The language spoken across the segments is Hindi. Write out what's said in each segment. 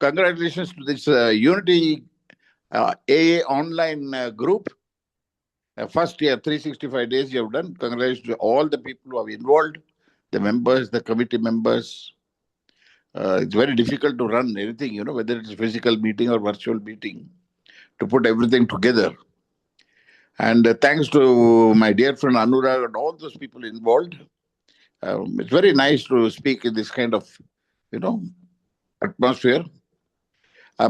congratulations to this Unity AA online group. First year, 365 days you have done. Congratulations to all the people who are involved, the members, the committee members. It's very difficult to run anything, whether it's a physical meeting or virtual meeting, to put everything together. And thanks to my dear friend Anurag and all those people involved. It's very nice to speak in this kind of, you know, atmosphere.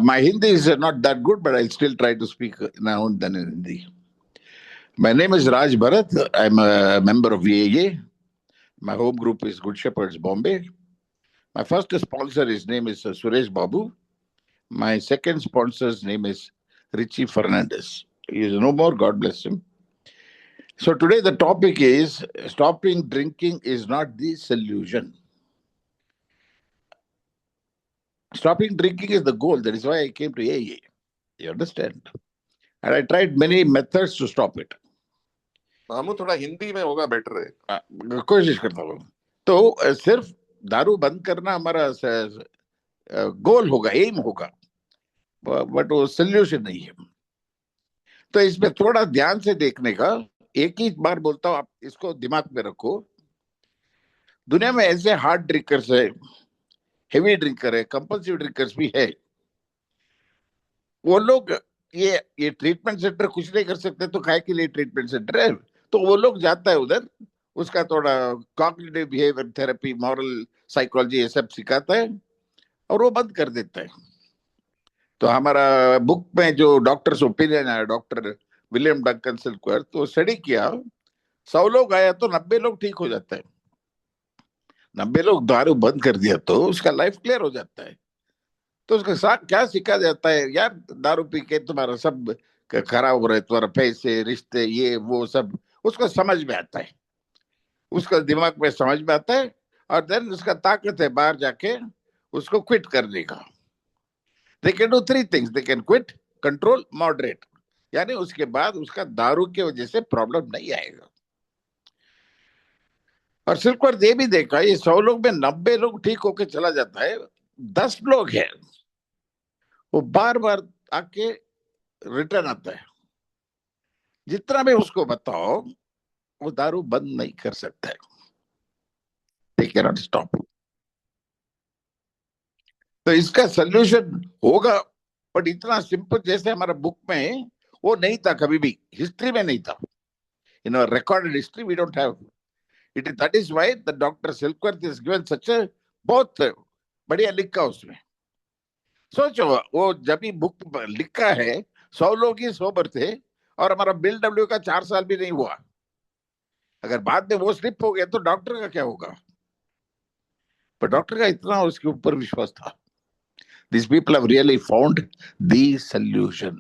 My Hindi is not that good, but I'll still try to speak now and then in Hindi. My name is Raj Bharat. I'm a member of VAA. My home group is Good Shepherds, Bombay. My first sponsor, his name is Suresh Babu. My second sponsor's name is Richie Fernandez. He is no more, God bless him. So today the topic is stopping drinking is not the solution. Stopping drinking is the goal. That is why I came to AA. You understand? And I tried many methods to stop it. मामू थोड़ा हिंदी में होगा बेटर है. कोशिश करता हूँ. तो सिर्फ दारू बंद करना हमारा गोल होगा, एम होगा, बट वो सोल्यूशन नहीं है. तो इसमें थोड़ा ध्यान से देखने का. एक ही बार बोलता हूँ, आप इसको दिमाग में रखो. दुनिया में ऐसे हार्ड ड्रिंकर्स है, हेवी ड्रिंकर है, कंपल्सिव ड्रिंकर्स भी है. वो लोग ये ट्रीटमेंट सेंटर कुछ नहीं कर सकते, तो काहे के लिए ट्रीटमेंट सेंटर है? तो वो लोग जाता है उधर, उसका थोड़ा cognitive behaviour therapy, moral psychology ये सब सिखाता है और वो बंद कर देता है. तो हमारा बुक में जो डॉक्टर्स ओपिनियन है, डॉक्टर विलियम डंकन सिल्कवर्थ, तो स्टडी किया, 100 लोग आया तो 90 लोग ठीक हो जाता है. 90 लोग दारू बंद कर दिया तो उसका लाइफ क्लियर हो जाता है. तो उसके साथ क्या सिखा जाता है, यार दारू पी के तुम्हारा सब खराब हो रहा है, तुम्हारा पैसे, रिश्ते, ये वो सब उसको समझ में आता है, उसका दिमाग में समझ में आता है. और देन उसका ताकत है बाहर जाके उसको क्विट करने का. They can do 3 things. They can quit, control, moderate. यानी उसके बाद उसका दारू की वजह से प्रॉब्लम नहीं आएगा. और सिल्कवर्थ ये भी देखा, ये 100 लोग में 90 लोग ठीक होके चला जाता है. 10 लोग हैं वो बार बार आके रिटर्न आता है. जितना भी उसको बताओ वो दारू बंद नहीं कर सकता है. They cannot stop. तो इसका सोल्यूशन होगा, बट इतना सिंपल जैसे हमारा बुक में वो नहीं था, कभी भी हिस्ट्री में नहीं था. In our recorded history we don't have it. That is why the doctor Silkworth is given such a बहुत बढ़िया लिखा उसमें. सोचो, वो जब भी बुक लिखा है 100 लोग ही सोबर थे और हमारा बिल डब्ल्यू का 4 साल भी नहीं हुआ. अगर बाद में वो स्लिप हो गया तो डॉक्टर का क्या होगा? पर डॉक्टर का इतना उसके ऊपर विश्वास था. These people have really found the solution.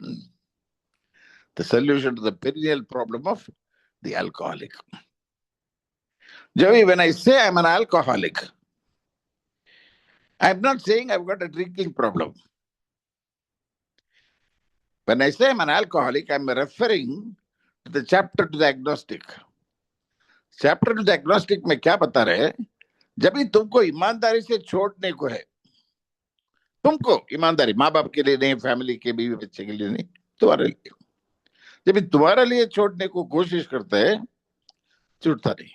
The solution to the perennial problem of the alcoholic. Javi, when I say I'm an alcoholic, I'm not saying I've got a drinking problem. When I say I'm an alcoholic, I'm referring to the chapter to the agnostic. Chapter two the agnostic में क्या बता रहे हैं? जब भी तुमको ईमानदारी से छोड़ने को है, तुमको ईमानदारी, माँ बाप के लिए नहीं, फैमिली के बीवी बच्चे के लिए नहीं, तुम्हारे लिए, जब भी तुम्हारे लिए छोड़ने को कोशिश करता है, छूटता नहीं.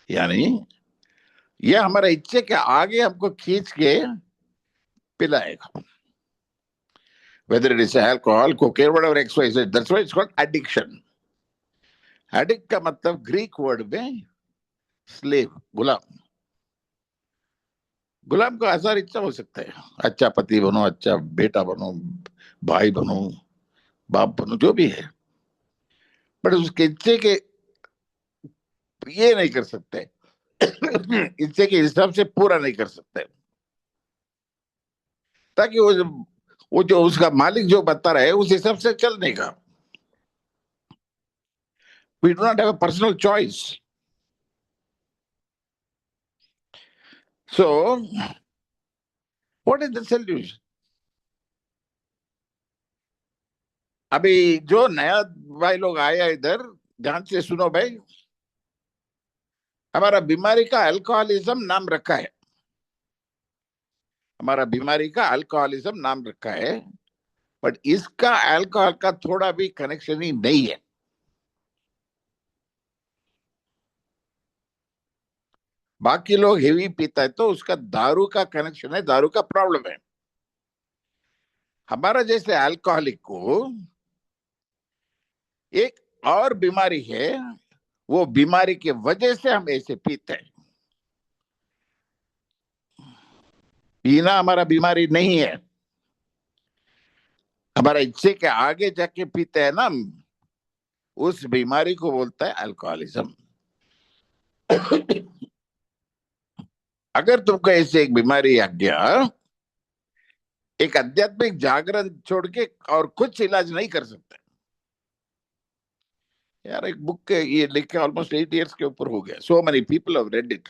यानी ये हमारा इच्छे के आगे हमको खींच के पिलाएगा. Whether it is alcohol, cocaine, whatever, XYZ, that's why it's called addiction. Addict का मतलब ग्रीक वर्ड में स्लेव, गुलाम. गुलाम को हजार इच्छा हो सकता है, अच्छा पति बनो, अच्छा बेटा बनो, भाई बनो, बाप बनो, जो भी है, बट उसके इच्छे के ये नहीं कर सकते, इच्छे के हिसाब से पूरा नहीं कर सकते, ताकि वो जो उसका मालिक जो बता रहा है उस हिसाब से चलने का. We do not have a personal choice. So, what is the solution? अभी जो नया भाई लोग आया इधर, ध्यान से सुनो भाई. हमारा बीमारी का अल्कोहलिज्म नाम रखा है. हमारा बीमारी का अल्कोहलिज्म नाम रखा है, बट इसका अल्कोहल का थोड़ा भी कनेक्शन ही नहीं है। बाकी लोग हेवी पीता है तो उसका दारू का कनेक्शन है, दारू का प्रॉब्लम है। हमारा जैसे अल्कोहलिक को एक और बीमारी है, वो बीमारी की वजह से हम ऐसे पीते हैं। पीना हमारा बीमारी नहीं है, हमारा इच्छे के आगे जाके पीते हैं ना हम, उस बीमारी को बोलता है अल्कोहलिज्म। अगर तुमको ऐसे एक बीमारी आ गया, एक आध्यात्मिक जागरण छोड़ के और कुछ इलाज नहीं कर सकते। यार एक बुक के ये लिख के ऑलमोस्ट 8 इयर्स के ऊपर हो गया, so many people have read it,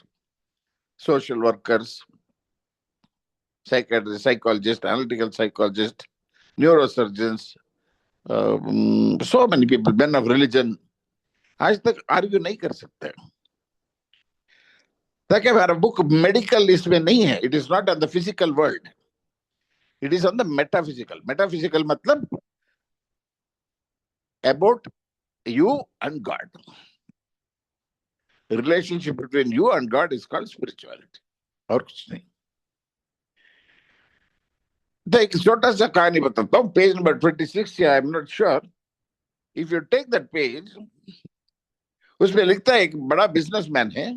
social workers, psychiatrist, psychologist, analytical psychologist, neurosurgeons, so many people, man of religion, आज तक आर्ग्यू नहीं कर सकते। ताकि हमारा बुक मेडिकल इसमें नहीं है, it is not on the physical world, it is on the metaphysical. Metaphysical मतलब about you and God. The relationship between you and God is called spirituality. और कुछ नहीं। तो एक छोटा सा कहानी बताता हूँ, पेज नंबर 26 या I am not sure, if you take that page, उसमें लिखता है एक बड़ा बिजनेसमैन है,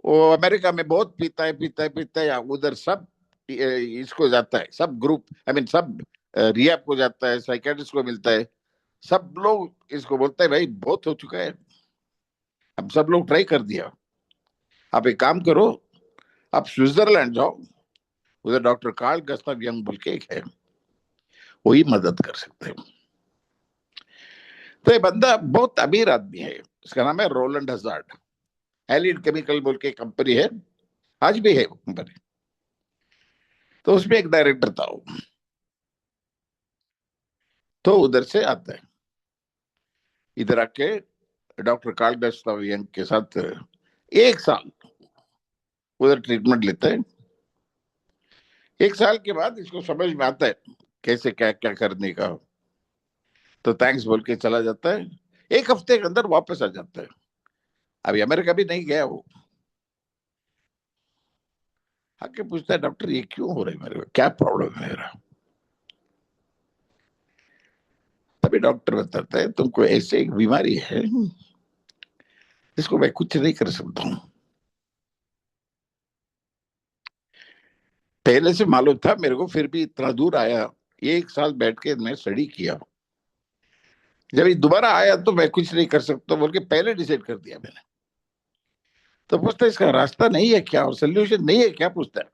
वो अमेरिका में बहुत पीता है पीता है पीता है, उधर सब इसको जाता है, सब ग्रुप आई मीन सब रिहैब को जाता है, साइकियाट्रिस्ट को मिलता है, सब लोग इसको बोलते हैं भाई बहुत हो चुका है, अब सब लोग ट्राई कर दिया, आप एक काम करो, आप स्विट्जरलैंड जाओ, उधर डॉक्टर कार्ल गस्ताव यंग बोल के एक है, वही मदद कर सकते हैं। तो ये बंदा बहुत अमीर आदमी है, इसका नाम है रोलैंड हजार्ड, एलिड केमिकल बोल के कंपनी है, आज भी है वो कंपनी। तो उसमें एक डायरेक्टर था वो, तो उधर से आता है, इधर आके डॉक्टर कार्ल गस्ताव यंग के साथ 1 साल उधर ट्रीटमेंट लेता है। 1 साल के बाद इसको समझ में आता है कैसे क्या क्या करने का, तो थैंक्स बोल के चला जाता है, 1 हफ्ते के अंदर वापस आ जाता है। अभी अमेरिका भी नहीं गया वो, आके पूछता है डॉक्टर ये क्यों हो रहा है मेरे को, क्या प्रॉब्लम है मेरा। तभी डॉक्टर बताता है तुमको ऐसे एक बीमारी है जिसको मैं कुछ नहीं कर सकता हूँ, पहले से मालूम था मेरे को, फिर भी इतना दूर आया, 1 साल बैठ के मैं स्टडी किया, जब ये दोबारा आया तो मैं कुछ नहीं कर सकता बोल के पहले डिसाइड कर दिया मैंने। तो पूछता है इसका रास्ता नहीं है क्या, और सोल्यूशन नहीं है क्या, पूछता है।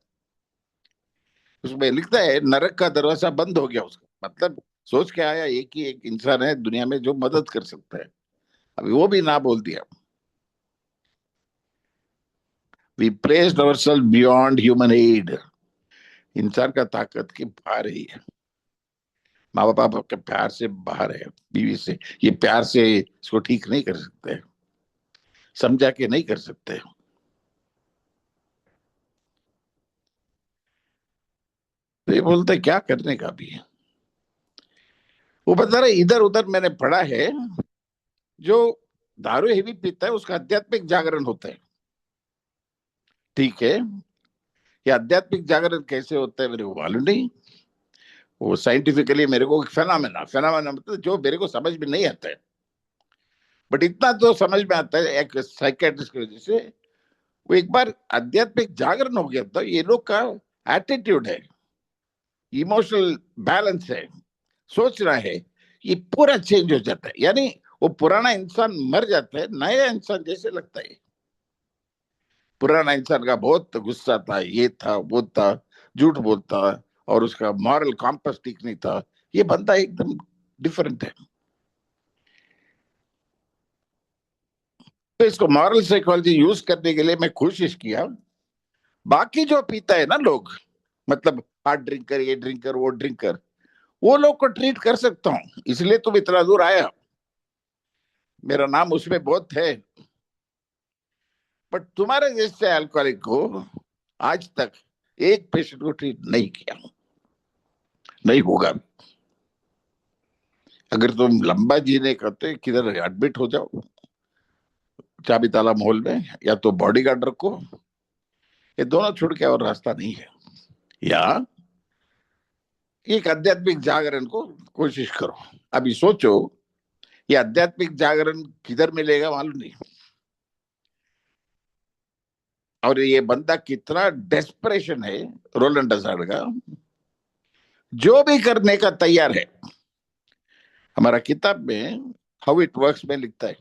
उसमें लिखता है नरक का दरवाजा बंद हो गया उसका, मतलब सोच के आया एक ही एक इंसान है दुनिया में जो मदद कर सकता है, अभी वो भी ना बोल दिया। We placed ourselves beyond human aid, इंसान का ताकत की बाहर ही है, माँ बाप के प्यार से बाहर है, बीवी से, ये प्यार से इसको ठीक नहीं कर सकते, समझा के नहीं कर सकते। तो ये बोलते क्या करने का भी है, वो बता रहे इधर उधर मैंने पढ़ा है, जो दारू हेवी पीता है उसका आध्यात्मिक जागरण होता है, ठीक है, ये आध्यात्मिक जागरण कैसे होता है मेरे को मालूम नहीं, वो साइंटिफिकली मेरे को फेनामेना, फेनामेना मतलब जो मेरे को समझ में नहीं आता है, बट इतना तो समझ में आता है एक साइकेट्रिस्ट की वजह से, वो एक बार आध्यात्मिक जागरण हो गया तो ये लोग का एटीट्यूड है, इमोशनल बैलेंस है, सोचना है, ये पूरा चेंज हो जाता है, यानी वो पुराना इंसान मर जाता है, नया इंसान जैसे लगता है। पुराना इंसान का बहुत गुस्सा था, ये था वो था, झूठ बोलता, और उसका मॉरल कॉम्पस ठीक नहीं था, ये बंदा एकदम डिफरेंट है। तो इसको मॉरल साइकोलॉजी यूज करने के लिए मैं कोशिश किया, बाकी जो पीता है ना लोग, मतलब हार्ड ड्रिंकर, ये ड्रिंकर वो ड्रिंकर, वो लोग को ट्रीट कर सकता हूँ, इसलिए तुम इतना दूर आया, मेरा नाम उसमें बहुत है, बट तुम्हारे जैसे अल्कोहलिक को आज तक एक पेशेंट को ट्रीट नहीं किया, नहीं होगा। अगर तुम लंबा जीने करते किधर एडमिट हो जाओ चाबी ताला महल में, या तो बॉडीगार्ड रखो, ये दोनों छोड़ के और रास्ता नहीं है। या एक आध्यात्मिक जागरण को कोशिश करो। अभी सोचो ये आध्यात्मिक जागरण किधर मिलेगा मालूम नहीं, और ये बंदा कितना डेस्परेशन है रोलंड अज़ार्ड का, जो भी करने का तैयार है। हमारा किताब में हाउ इट वर्क्स में लिखता है,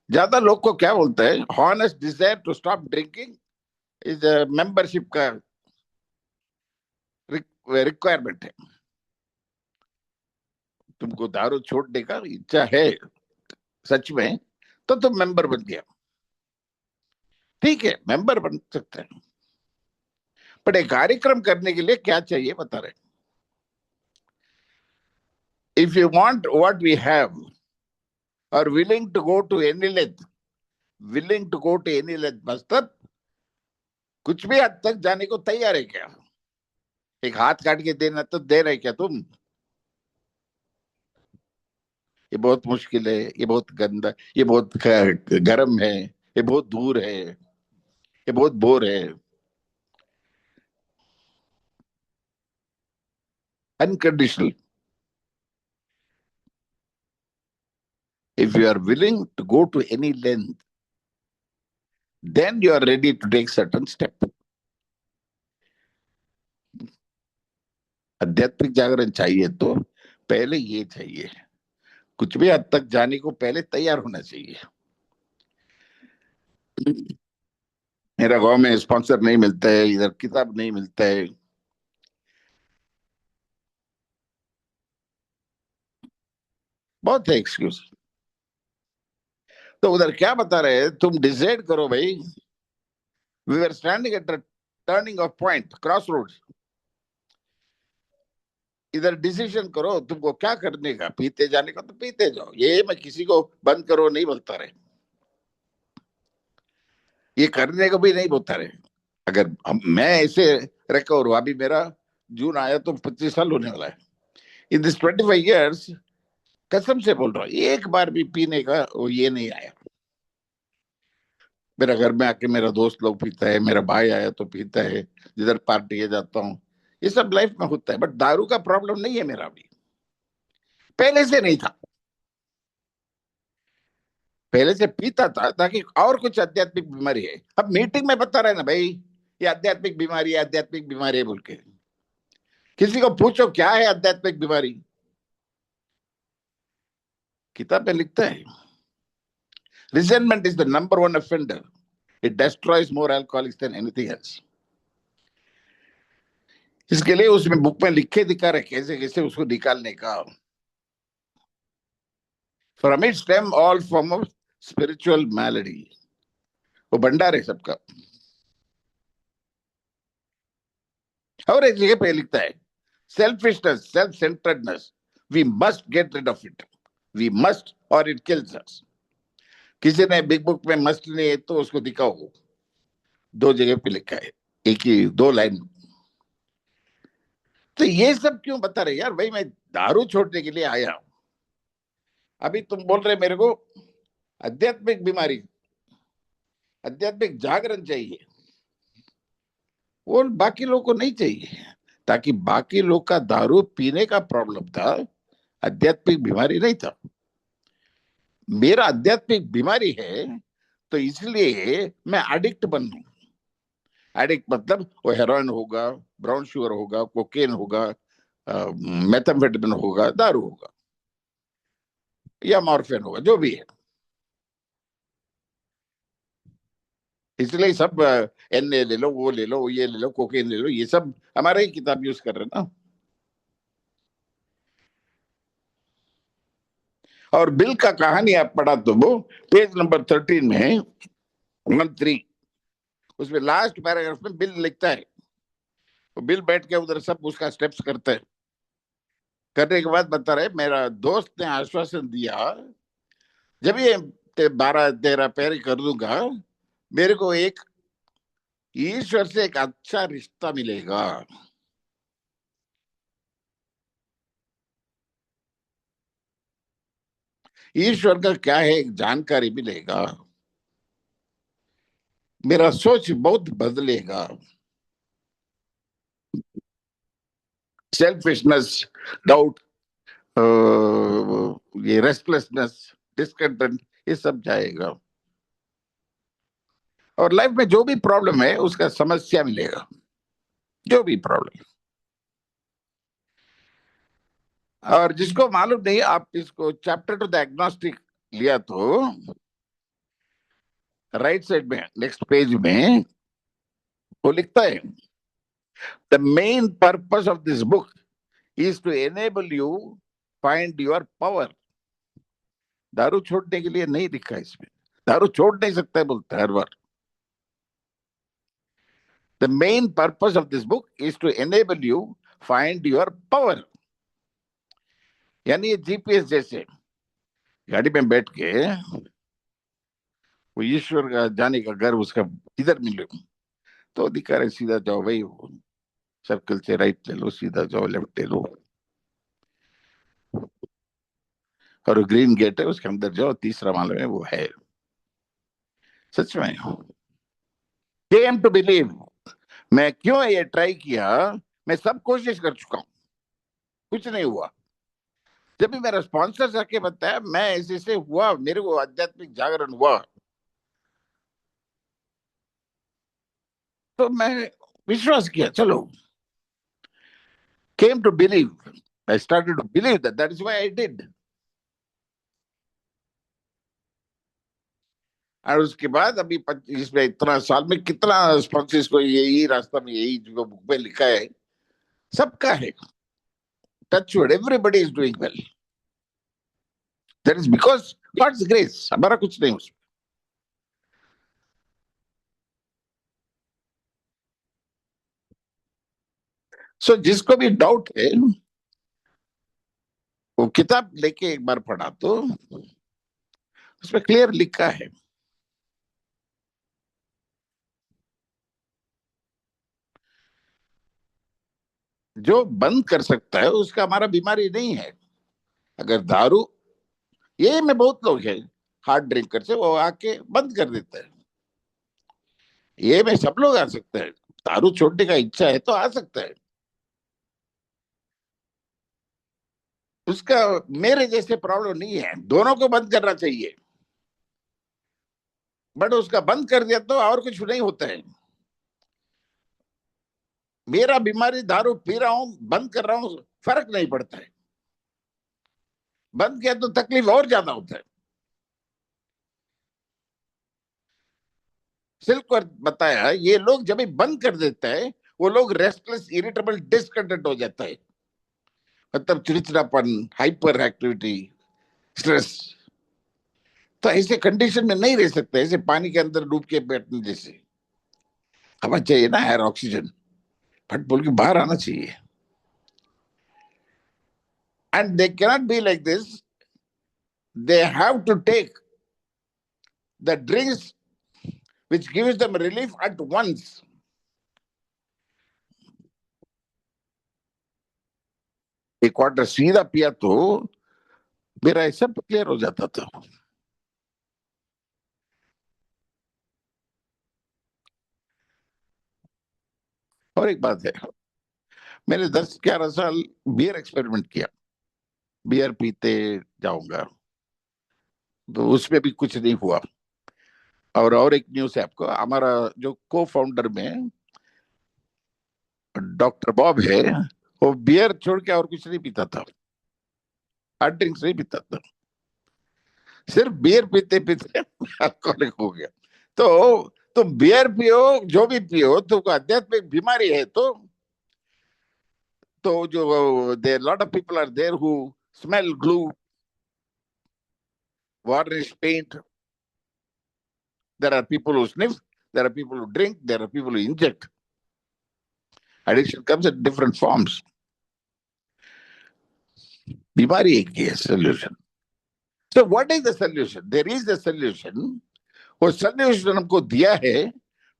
ज्यादा लोग को क्या बोलता है, honest desire to stop drinking is membership का रिक्वायरमेंट है। तुमको दारू छोड़ने का इच्छा है सच में, तो तुम मेंबर बन गया, ठीक है, मेंबर बन सकते हैं। बट एक कार्यक्रम करने के लिए क्या चाहिए बता रहे, if you want what we have or willing to go to any length, willing to go to any length मतलब कुछ भी हद तक जाने को तैयार है क्या? एक हाथ काट के देना तो दे रहे क्या तुम? ये बहुत मुश्किल है, ये बहुत गंदा, ये बहुत गर्म है, ये बहुत दूर है, ये बहुत बोर है। Unconditional, if you are willing to go to any length, then you are ready to take certain step. आध्यात्मिक जागरण चाहिए तो पहले ये चाहिए, कुछ भी हद तक जाने को पहले तैयार होना चाहिए। मेरा गांव में स्पॉन्सर नहीं मिलता है, इधर किताब नहीं मिलता है, बहुत है एक्सक्यूज। तो उधर क्या बता रहे हैं, तुम डिसाइड करो भाई। We are standing at the turning of point, crossroads. इधर डिसीजन करो तुमको क्या करने का, पीते जाने का तो पीते जाओ, ये मैं किसी को बंद करो नहीं बोलता रहे, ये करने को भी नहीं बोलता रहे। अगर मैं ऐसे रिकवर हुआ, अभी मेरा जून आया तो 25 साल होने वाला है। इन दिस 25 years, कसम से बोल रहा हूँ, एक बार भी पीने का वो ये नहीं आया। मेरा घर में आके मेरा दोस्त लोग पीता है, मेरा भाई आया तो पीता है, जिधर पार्टी जाता हूँ, ये सब लाइफ में होता है। बट दारू का प्रॉब्लम नहीं है मेरा, भी पहले से नहीं था। पहले से पीता था ताकि और कुछ आध्यात्मिक बीमारी है। अब मीटिंग में बता रहे ना भाई ये आध्यात्मिक बीमारी है, आध्यात्मिक बीमारी है बोल के, किसी को पूछो क्या है आध्यात्मिक बीमारी, किताब में लिखता है resentment is the number one offender, it destroys more alcoholics than anything else। इसके लिए उसमें बुक में लिखे दिखा रहे कैसे कैसे उसको निकालने का। From it stem all form of spiritual malady, वो भंडार है सबका। और एक जगह पे लिखता है selfishness, self centredness, we must get rid of it, we must और इट किल्स अस। किसी ने बिग बुक में मस्ट नहीं है तो उसको दिखाओ, दो जगह पे लिखा है, एक ही दो लाइन। तो ये सब क्यों बता रहे यार, भाई मैं दारू छोड़ने के लिए आया, अभी तुम बोल रहे मेरे को आध्यात्मिक बीमारी, आध्यात्मिक जागरण चाहिए, वो बाकी लोगों को नहीं चाहिए। ताकि बाकी लोग का दारू पीने का प्रॉब्लम था, आध्यात्मिक बीमारी नहीं था। मेरा आध्यात्मिक बीमारी है तो इसलिए मैं एडिक्ट बन लूं। एडिक्ट मतलब वो हेरोइन होगा, ब्राउन शुगर होगा, कोकेन होगा, मेथाम्फेटामिन होगा, दारू होगा या मॉर्फिन होगा, जो भी है। इसलिए सब एन ए ले लो, वो ले लो, ये ले लो, कोकेन ले लो, ये सब हमारा ही किताब यूज कर रहे हैं ना। और बिल का कहानी आप पढ़ा तो वो पेज नंबर 13 में 13, उसमें लास्ट पैराग्राफ में बिल लिखता है। वो बिल बैठ के उधर सब उसका स्टेप्स करते हैं, करने के बाद बता रहे मेरा दोस्त ने आश्वासन दिया जब ये 12-13 पैर कर दूंगा, मेरे को एक ईश्वर से एक अच्छा रिश्ता मिलेगा। ईश्वर का क्या है एक जानकारी मिलेगा। मेरा सोच बहुत बदलेगा। सेल्फिशनेस, डाउट, ये रेस्टलेसनेस, डिसकंटेंट, ये सब जाएगा। और लाइफ में जो भी प्रॉब्लम है उसका समस्या मिलेगा, जो भी प्रॉब्लम। और जिसको मालूम नहीं, आप इसको चैप्टर टू द एग्नोस्टिक लिया तो राइट साइड में नेक्स्ट पेज में वो लिखता है, the main purpose of this book is to enable you find your power. दारू छोड़ने के लिए नहीं लिखा इसमें, दारू छोड़ नहीं सकता है बोलता है हर बार। The main purpose of this book is to enable you find your power. यानी ये जीपीएस जैसे गाड़ी में बैठ के वो ईश्वर का जाने का घर उसका किधर मिले तो दिखा रहे, सीधा जाओ भाई, सर्कल से राइट ले लो, सीधा जाओ लेफ्ट ले लो, और ग्रीन गेट है उसके अंदर जाओ, तीसरा माले में वो है। सच में केम टू बिलीव। मैं क्यों ये ट्राई किया, मैं सब कोशिश कर चुका हूं, कुछ नहीं हुआ। जब भी मेरा स्पॉन्सर जाके बताया मैं ऐसे से हुआ, मेरे को आध्यात्मिक जागरण हुआ, तो मैं विश्वास किया, चलो came to believe, I started to believe that is why I did. और उसके बाद अभी इसमें इतना साल में कितना स्पॉन्सर्स को यही रास्ता में यही जो बुक में लिखा है सबका है। Touch word, everybody is doing well, that is because God's grace, हमारा कुछ नहीं उसमें। सो जिसको भी डाउट है वो किताब लेके एक बार पढ़ा तो उसमें क्लियर लिखा है। जो बंद कर सकता है उसका हमारा बीमारी नहीं है। अगर दारू, ये में बहुत लोग हैं हार्ड ड्रिंकर से वो आके बंद कर देता है, ये में सब लोग आ सकते हैं। दारू छोड़ने का इच्छा है तो आ सकता है, उसका मेरे जैसे प्रॉब्लम नहीं है, दोनों को बंद करना चाहिए। बट उसका बंद कर दिया तो और कुछ नहीं होता है। मेरा बीमारी दारू पी रहा हूं, बंद कर रहा हूं, फर्क नहीं पड़ता है। बंद किया तो तकलीफ और ज्यादा होता है। सिल्क पर बताया ये लोग जब भी बंद कर देता है वो लोग रेस्टलेस, इरिटेबल, डिसकंटेंट हो जाता है, मतलब चिड़चिड़ापन, हाइपर एक्टिविटी, स्ट्रेस। तो ऐसे कंडीशन में नहीं रह सकते, ऐसे पानी के अंदर डूब के बैठने जैसे। हवा चाहिए ना, एयर, ऑक्सीजन, फट बोल के बाहर आना चाहिए। And they cannot be like this, they have to take the drinks which gives them relief at once. एक क्वार्टर सीधा पिया तो मेरा ऐसा क्लियर हो जाता था। और एक बात है, मैंने 10-11 साल बियर एक्सपेरिमेंट किया, बियर पीते जाऊंगा, तो उसमें भी कुछ नहीं हुआ। और एक न्यूज है आपको, हमारा जो को फाउंडर में डॉक्टर बॉब है, वो बियर छोड़ के और कुछ नहीं पीता था, हार्ड ड्रिंक्स नहीं पीता था, सिर्फ बियर पीते पीते अल्कोहलिक हो गया। तो बियर पियो, जो भी पियो, तो आध्यात्मिक बीमारी है तो जो there lot of people are there who smell glue, varnish paint, there are people who sniff, there are people who drink, there are people who inject. Addiction comes in different forms. बीमारी एक ही है, solution. So what is the solution? There is the solution. वो सोल्यूशन हमको दिया है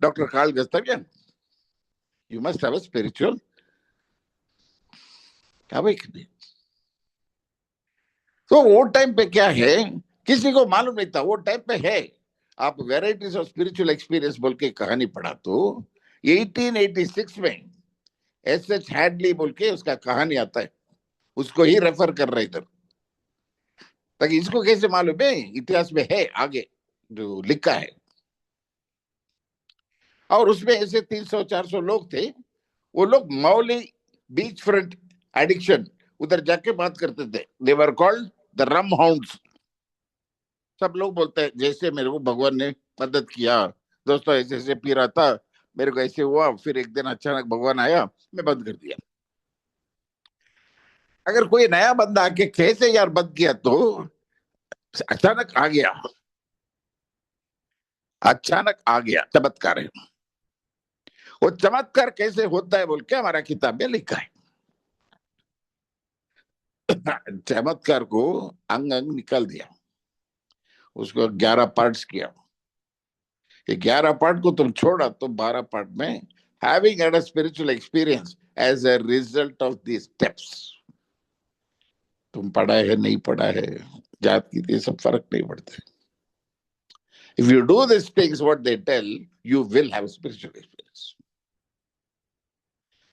doctor Carl Gustavian. You must have a spiritual awakening. तो वो टाइम पे क्या है, किसी को मालूम नहीं था, वो टाइम पे है। आप वेराइटीज ऑफ स्पिरिचुअल एक्सपीरियंस बोल के कहानी पढ़ा तो 1886 में एस हैडली बोल के उसका कहानी आता है, उसको ही रेफर कर रहे इधर, ताकि इसको कैसे मालूम है, इतिहास में है आगे जो लिखा है। और उसमें ऐसे 300-400 लोग थे, वो लोग मौली बीच फ्रंट एडिक्शन उधर जाके बात करते थे। They were called the rum hounds. सब लोग बोलते हैं जैसे मेरे को भगवान ने मदद किया, दोस्तों ऐसे ऐसे पी रहा था, मेरे को ऐसे हुआ, फिर एक दिन अचानक भगवान आया, मैं बंद कर दिया। अगर कोई नया बंदा आके कैसे यार बंद किया, तो अचानक आ गया, अचानक आ गया, चमत्कार है। वो चमत्कार कैसे होता है बोल के हमारा किताब में लिखा है। चमत्कार को अंग अंग निकाल दिया, उसको 11 पार्ट्स किया। ये 11 पार्ट को तुम छोड़ा तो 12 पार्ट में having had a spiritual experience as a result of the steps. तुम पढ़ा है नहीं पढ़ा है, जात की ये सब फर्क नहीं पड़ता। If you do this things what they tell, you will have spiritual experience.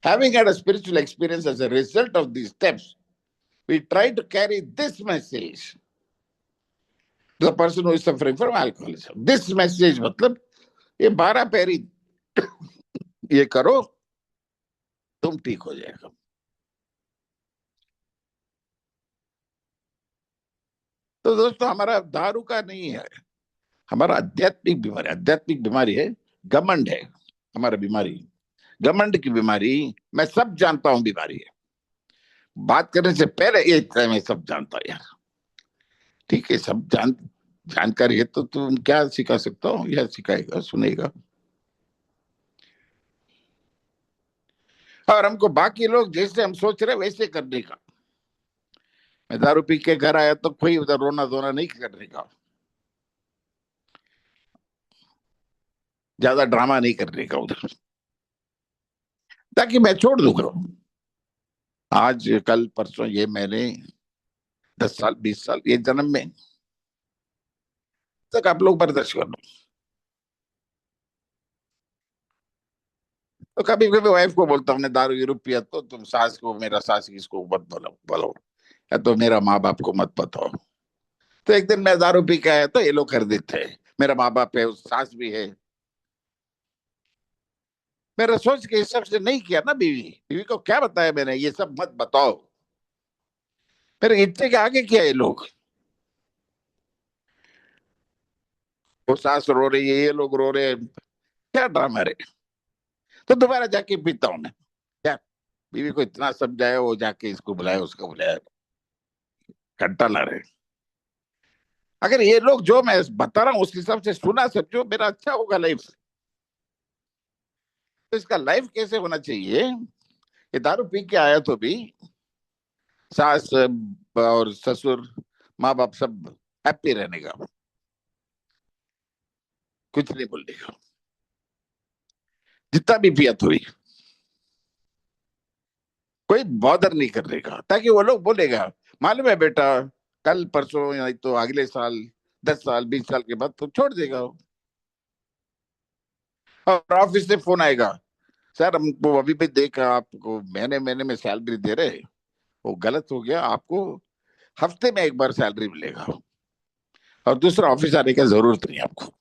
Having had a spiritual experience as a result of these steps, we try to carry this message to the person who is suffering from alcoholism. This message मतलब ये 12 पैरी ये करो, तुम ठीक हो जाएगा। तो दोस्तों हमारा दारू का नहीं है, हमारा आध्यात्मिक बीमारी है, घमंड है हमारा बीमारी। घमंड की बीमारी मैं सब जानता हूं बीमारी है, बात करने से पहले ये मैं सब जानता हूं यार। ठीक है, सब जानकारी है तो तुम क्या सिखा सकता हूँ, यह सिखाएगा सुनेगा। और हमको बाकी लोग जैसे हम सोच रहे वैसे करने का। मैं दारू पी के घर आया तो कोई उधर रोना धोना नहीं करने का, ज्यादा ड्रामा नहीं करने का उधर, ताकि मैं छोड़ दूंगा। आज कल परसों ये मैंने 10 साल 20 साल ये जन्म में तक आप लोग बर्दाश्त कर लो। तो कभी कभी वाइफ को बोलता हूँ, मैं दारू यूरोप पिया तो तुम सास को, मेरा सास इसको मत बोलो बोलो, या तो मेरा माँ बाप को मत बताओ। तो एक दिन मैं दारू पी के आया तो ये लोग कर देते हैं, मेरा माँ बाप है, सास भी है। मेरा सोच के हिसाब से नहीं किया ना, बीवी बीवी को क्या बताया मैंने, ये सब मत बताओ। मेरे इच्छे के आगे किया ये लोग। वो सास रो रही है, ये लोग रो रहे हैं, क्या ड्रामा रहे। तो दोबारा जाके पीता हूँ मैं, क्या बीवी को इतना समझाया, वो जाके इसको बुलाया उसको बुलाया, घंटा ला रहे। अगर ये लोग जो मैं बता रहा हूँ उस हिसाब से सुना समझो, मेरा अच्छा होगा लाइफ। तो इसका लाइफ कैसे होना चाहिए, ये दारू पी के आया तो भी सास और ससुर माँ बाप सब हैप्पी रहने का, कुछ नहीं बोलने का, जितना भी पिया तो भी कोई बॉदर नहीं करने का, ताकि वो लोग बोलेगा मालूम है बेटा, कल परसों या तो अगले साल 10 साल 20 साल के बाद तो छोड़ देगा वो। और ऑफिस से फोन आएगा, सर हमको अभी भी देखा आपको महीने महीने में सैलरी दे रहे, वो गलत हो गया, आपको हफ्ते में एक बार सैलरी मिलेगा, और दूसरा ऑफिस आने की जरूरत नहीं आपको,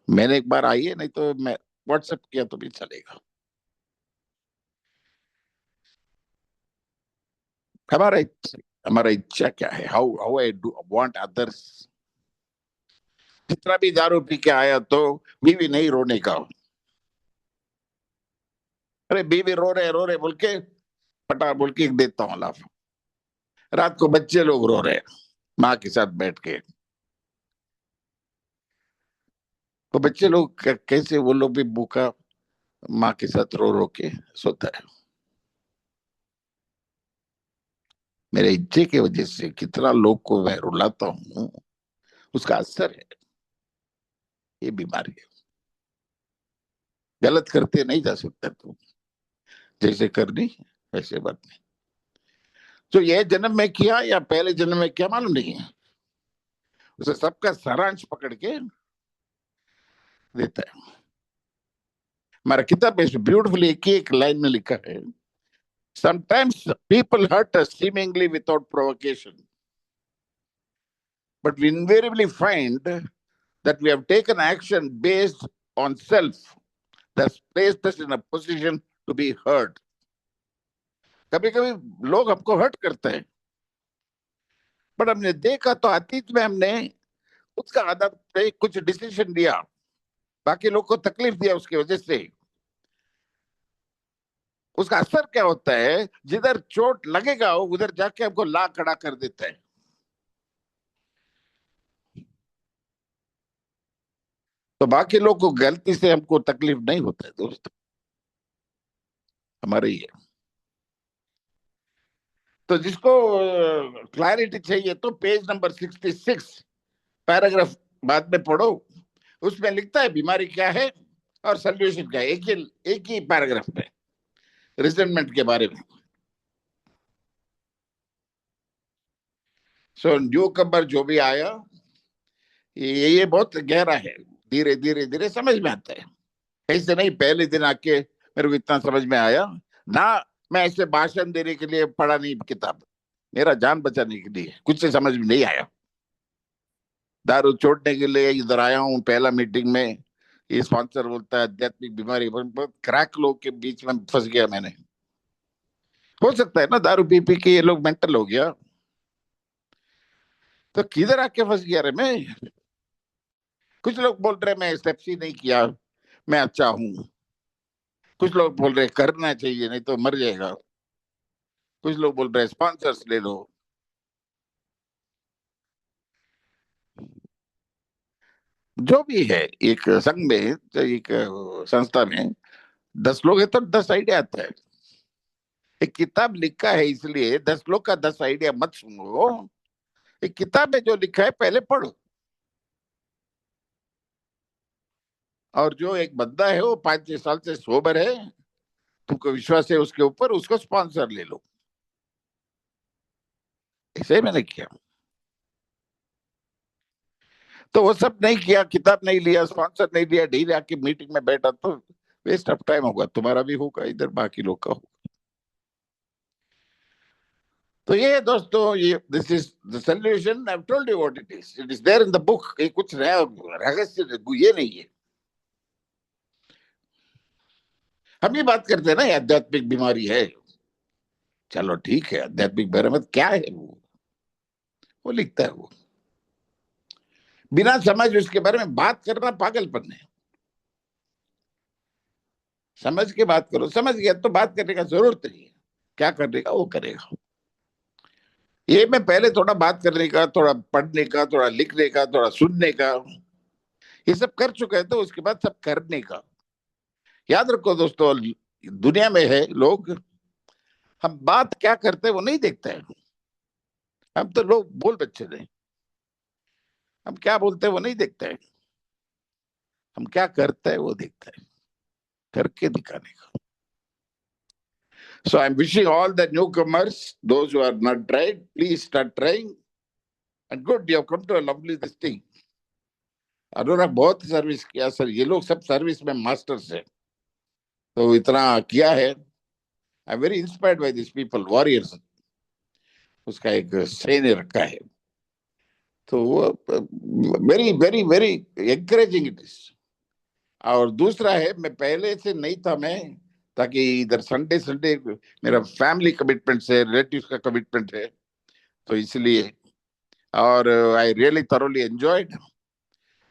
मैंने एक बार आई है, नहीं तो मैं व्हाट्सएप किया तो भी चलेगा। हमारा हमारा इच्छा क्या है, how how I do want others. जितना भी दारू पी के आया तो बीवी नहीं रोने का, अरे बीवी रो रहे बोल के पटा बोल के देता हूँ लाफ। रात को बच्चे लोग रो रहे हैं माँ के साथ बैठ के, तो बच्चे लोग कैसे, वो लोग भी भूखा माँ के साथ रो रो के सोता है। मेरे इच्छे की वजह से कितना लोग को मैं रुलाता हूँ, उसका असर है, ये बीमारी है। गलत करते नहीं जा सकता, तो जैसे करनी वैसे बात नहीं। तो ये जन्म में किया या पहले जन्म में किया मालूम नहीं है, उसे सबका सारांश पकड़ के देता है। हमारा किताब में ब्यूटीफुली एक लाइन में लिखा है, sometimes people hurt us seemingly without provocation, but we invariably find that we have taken action based on self that's placed us in a position to be hurt. कभी कभी लोग हमको हर्ट करते हैं, बट हमने देखा तो अतीत में हमने उसका आदत पे कुछ डिसीजन लिया, बाकी लोग को तकलीफ दिया, उसकी वजह से उसका असर क्या होता है, जिधर चोट लगेगा उधर जाके हमको ला खड़ा कर देता है। तो बाकी लोग को गलती से हमको तकलीफ नहीं होता है दोस्तों, हमारे ही है। तो जिसको क्लैरिटी चाहिए तो पेज नंबर 66 पैराग्राफ बाद में पढ़ो, उसमें लिखता है बीमारी क्या है और सोल्यूशन क्या है, एक ही पैराग्राफ में रिजनमेंट के बारे में। सो न्यू कमर जो भी आया, ये बहुत गहरा है, धीरे धीरे धीरे समझ में आता है, ऐसे नहीं पहले दिन आके मेरे को इतना समझ में आया ना। मैं ऐसे भाषण देने के लिए पढ़ा नहीं किताब, मेरा जान बचाने के लिए, कुछ से समझ में नहीं आया। दारू छोड़ने के लिए इधर आया हूँ, पहला मीटिंग में ये स्पॉन्सर बोलता है आध्यात्मिक बीमारी, क्रैक लोग के बीच में फंस गया मैंने। हो सकता है ना दारू पी पी के ये लोग मेंटल हो गया, तो किधर आके फंस गया रे मैं। कुछ लोग बोल रहे मैं स्टेप्स ही नहीं किया, मैं अच्छा हूं। कुछ लोग बोल रहे करना चाहिए नहीं तो मर जाएगा। कुछ लोग बोल रहे स्पॉन्सर्स ले लो। जो भी है, एक संघ में, एक संस्था में 10 लोग है तो 10 आइडिया आता है। एक किताब लिखा है इसलिए 10 लोग का 10 आइडिया मत सुनो, एक किताब में जो लिखा है पहले पढ़ो। और जो एक बंदा है वो 5-6 साल से सोबर है, तुमको विश्वास है उसके ऊपर, उसको स्पॉन्सर ले लो। ऐसे ही मैंने किया। तो वो सब नहीं किया, किताब नहीं लिया, स्पॉन्सर नहीं लिया, ढील आके मीटिंग में बैठा, तो वेस्ट ऑफ टाइम होगा, तुम्हारा भी होगा इधर, बाकी लोग का होगा। तो ये दोस्तों, ये this is the solution, I have told you what it is there in the book. ये कुछ नया रहस्य ये नहीं है। हम ही बात करते हैं ना ये आध्यात्मिक बीमारी है, चलो ठीक है, आध्यात्मिक बीमारी क्या है, वो लिखता है। वो बिना समझ उसके बारे में बात करना पागलपन है। समझ के बात करो, समझ गया तो बात करने का जरूरत नहीं है, क्या करने का वो करेगा। ये मैं पहले थोड़ा बात करने का, थोड़ा पढ़ने का, थोड़ा लिखने का, थोड़ा सुनने का, ये सब कर चुका है, तो उसके बाद सब करने का। याद रखो दोस्तों, दुनिया में है लोग, हम बात क्या करते हैं वो नहीं देखते हैं। हम तो लोग बोल बच्चे थे, हम क्या बोलते हैं वो नहीं देखते हैं, हम क्या करते हैं वो देखते हैं, करके दिखाने का। So I'm wishing all the newcomers, those who are not tried, please start trying. And good, you have come to a lovely this thing. अनुराग बहुत सर्विस किया सर, ये लोग सब सर्विस में मास्टर्स है, तो इतना किया है। I am very inspired by this people, warriors, उसका एक सैन्य रखा है, तो वो very very very encouraging it is. और दूसरा है, मैं पहले से नहीं था मैं, ताकि इधर संडे संडे मेरा फैमिली कमिटमेंट है, रिलेटिव्स का कमिटमेंट है, तो इसलिए। और आई रियली थरोली एंजॉयड।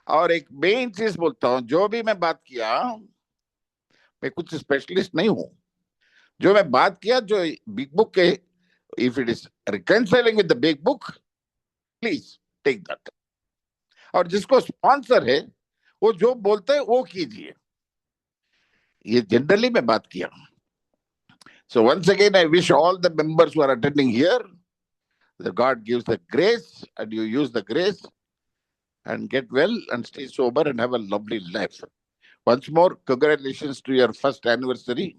और एक मेन चीज बोलता हूँ, जो भी मैं बात किया, मैं कुछ स्पेशलिस्ट नहीं हूँ, जो मैं बात किया, जो बिग बुक के, if it is reconciling with the big book, please take that. और जिसको स्पॉन्सर है वो जो बोलते हैं वो कीजिए, ये जनरली मैं बात किया। So once again, I wish all the members who are attending here that God gives the grace and you use the grace and get well and stay sober and have a lovely life. Once more, congratulations to your first anniversary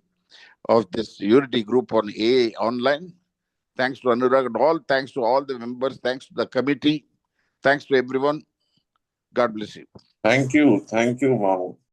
of this Unity group on AA Online. Thanks to Anurag and all. Thanks to all the members. Thanks to the committee. Thanks to everyone. God bless you. Thank you, Mamu.